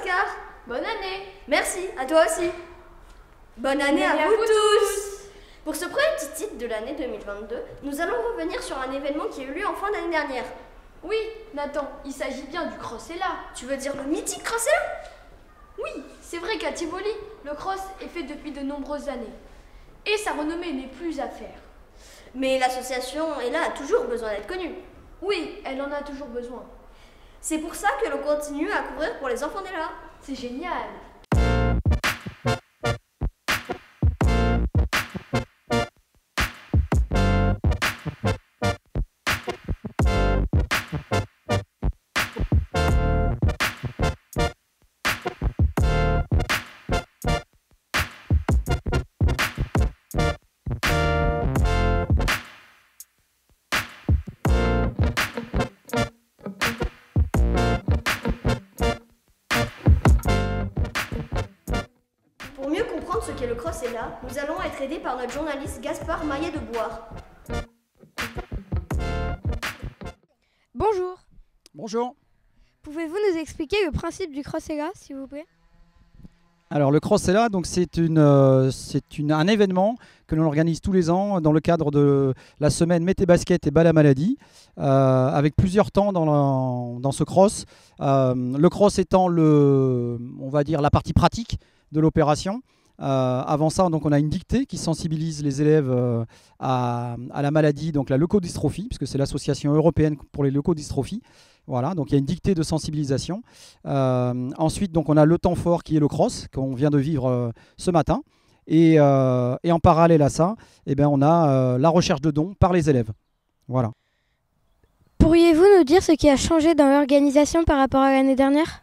Oscar. Bonne année. Merci, à toi aussi. Bonne année à vous tous. Pour ce premier petit titre de l'année 2022, nous allons revenir sur un événement qui a eu lieu en fin d'année dernière. Oui, Nathan, il s'agit bien du Crossella. Tu veux dire le mythique Crossella? Oui, c'est vrai qu'à Tivoli, le cross est fait depuis de nombreuses années. Et sa renommée n'est plus à faire. Mais l'association Ella a toujours besoin d'être connue. Oui, elle en a toujours besoin. C'est pour ça que l'on continue à courir pour les enfants d'Ella. C'est génial. Pour mieux comprendre ce qu'est le Crossella, nous allons être aidés par notre journaliste Gaspard Maillet de Boire. Bonjour. Bonjour. Pouvez-vous nous expliquer le principe du Crossella, s'il vous plaît? Alors le Crossella, donc c'est un événement que l'on organise tous les ans dans le cadre de la semaine Mété Basket et Bas la Maladie, avec plusieurs temps dans ce cross. Le cross étant on va dire la partie pratique de l'opération. Avant ça, donc, on a une dictée qui sensibilise les élèves à la maladie, donc la leucodystrophie, puisque c'est l'association européenne pour les leucodystrophies. Voilà, donc il y a une dictée de sensibilisation. Ensuite, donc, on a le temps fort qui est le cross, qu'on vient de vivre ce matin. Et en parallèle à ça, eh bien, on a la recherche de dons par les élèves. Voilà. Pourriez-vous nous dire ce qui a changé dans l'organisation par rapport à l'année dernière?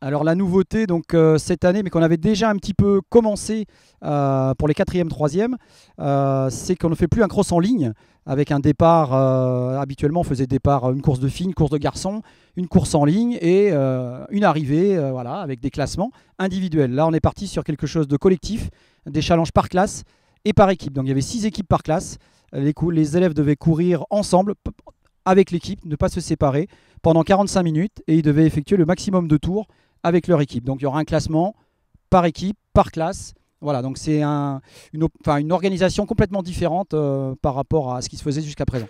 Alors la nouveauté donc, cette année, mais qu'on avait déjà un petit peu commencé pour les 4e, 3e, c'est qu'on ne fait plus un cross en ligne avec un départ. Habituellement, on faisait départ une course de filles, une course de garçons, une course en ligne et une arrivée voilà, avec des classements individuels. Là, on est parti sur quelque chose de collectif, des challenges par classe et par équipe. Donc il y avait 6 équipes par classe. Les élèves devaient courir ensemble avec l'équipe, ne pas se séparer pendant 45 minutes et ils devaient effectuer le maximum de tours avec leur équipe. Donc il y aura un classement par équipe, par classe. Voilà, donc c'est une organisation complètement différente par rapport à ce qui se faisait jusqu'à présent.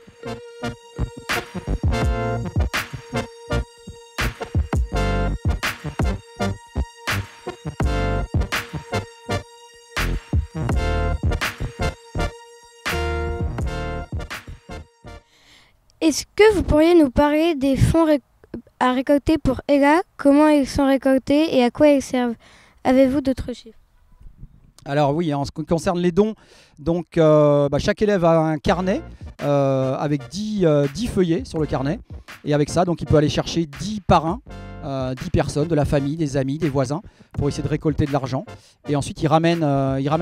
Est-ce que vous pourriez nous parler des fonds à récolter pour Ella, comment ils sont récoltés et à quoi ils servent? Avez-vous d'autres chiffres? Alors oui, en ce qui concerne les dons, donc, chaque élève a un carnet avec 10 feuillets sur le carnet. Et avec ça, donc, il peut aller chercher 10 parrains, 10 personnes, de la famille, des amis, des voisins, pour essayer de récolter de l'argent. Et ensuite, il ramène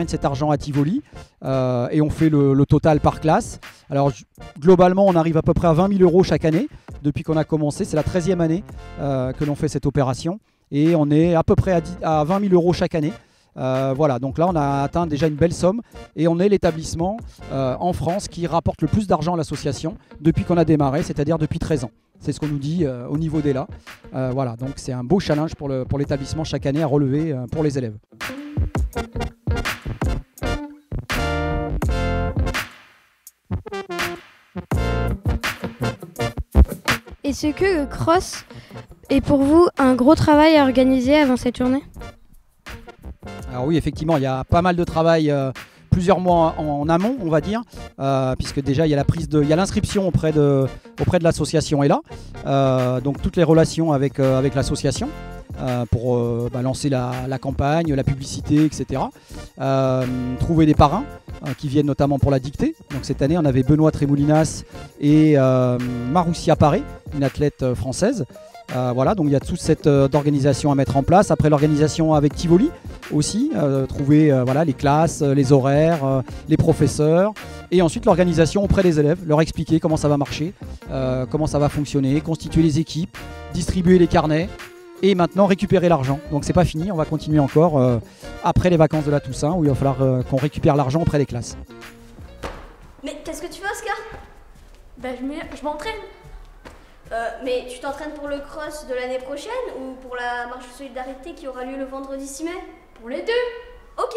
cet argent à Tivoli et on fait le total par classe. Alors globalement, on arrive à peu près à 20 000 € chaque année depuis qu'on a commencé. C'est la 13e année que l'on fait cette opération. Et on est à peu près à 20 000 € chaque année. Voilà, donc là on a atteint déjà une belle somme et on est l'établissement en France qui rapporte le plus d'argent à l'association depuis qu'on a démarré, c'est-à-dire depuis 13 ans. C'est ce qu'on nous dit au niveau d'Ella. Voilà, donc c'est un beau challenge pour l'établissement chaque année à relever pour les élèves. Est-ce que le cross est pour vous un gros travail à organiser avant cette journée? Alors oui, effectivement, il y a pas mal de travail, plusieurs mois en amont, on va dire, puisque déjà il y a l'inscription auprès de l'association Ella, donc toutes les relations avec l'association pour lancer la campagne, la publicité, etc. Trouver des parrains qui viennent notamment pour la dictée. Donc cette année, on avait Benoît Trémoulinas et Maroussia Paré, une athlète française. Voilà, donc il y a toute cette organisation à mettre en place. Après l'organisation avec Tivoli aussi, trouver les classes, les horaires, les professeurs. Et ensuite l'organisation auprès des élèves, leur expliquer comment ça va marcher, comment ça va fonctionner, constituer les équipes, distribuer les carnets et maintenant récupérer l'argent. Donc c'est pas fini, on va continuer encore après les vacances de la Toussaint où il va falloir qu'on récupère l'argent auprès des classes. Mais qu'est-ce que tu fais, Oscar? Je m'entraîne. Mais tu t'entraînes pour le cross de l'année prochaine ou pour la marche de solidarité qui aura lieu le vendredi 6 mai? Pour les deux. Ok,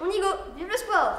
on y go, vive le sport!